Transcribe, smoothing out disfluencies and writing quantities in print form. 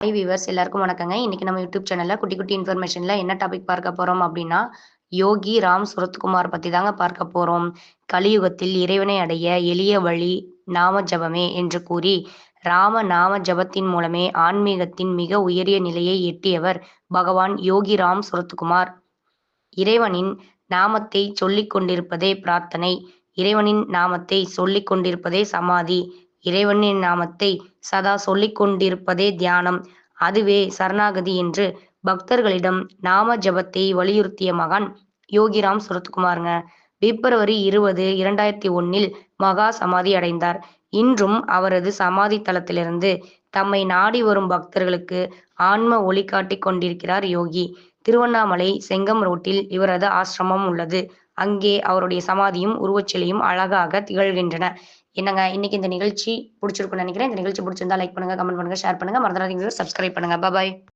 Hi viewers எல்லாருக்கும் வணக்கங்க. இன்னைக்கு நம்ம யூடியூப் சேனல்ல குட்டி குட்டி இன்ஃபர்மேஷன்ல என்ன டாபிக் பார்க்க போறோம் அப்படின்னா, யோகி ராம் சுரத்குமார் பத்தி தாங்க பார்க்க போறோம். கலியுகத்தில் இறைவனை அடைய எளிய வழி நாம ஜபமே என்று கூறி, ராம நாம ஜபத்தின் மூலமே ஆன்மீகத்தின் மிக உயரிய நிலையை எட்டியவர் பகவான் யோகி ராம் சுரத்குமார். இறைவனின் நாமத்தை சொல்லிக் கொண்டிருப்பதே பிரார்த்தனை. இறைவனின் நாமத்தை சொல்லிக் கொண்டிருப்பதே சமாதி. இறைவனின் நாமத்தை சதா சொல்லிக் கொண்டிருப்பதே தியானம். அதுவே சரணாகதி என்று பக்தர்களிடம் நாம ஜபத்தை வலியுறுத்திய மகான் யோகிராம் சுரத்குமாருங்க. பிப்ரவரி 20, 2001 மகா சமாதி அடைந்தார். இன்றும் அவரது சமாதி தலத்திலிருந்து தம்மை நாடி வரும் பக்தர்களுக்கு ஆன்ம ஒளி காட்டிக் கொண்டிருக்கிறார் யோகி. திருவண்ணாமலை செங்கம் ரோட்டில் இவரது ஆசிரமம் உள்ளது. அங்கே அவருடைய சமாதியும் உருவச்சிலையும் அழகாக திகழ்கின்றன. என்னங்க இன்னைக்கு இந்த நிகழ்ச்சி பிடிச்சிருக்கும்னு நினைக்கிறேன். இந்த நிகழ்ச்சி பிடிச்சிருந்தா லைக் பண்ணுங்க, கமெண்ட் பண்ணுங்க, ஷேர் பண்ணுங்க. மறந்துடாதீங்க சப்ஸ்கிரைப் பண்ணுங்க. பாய்.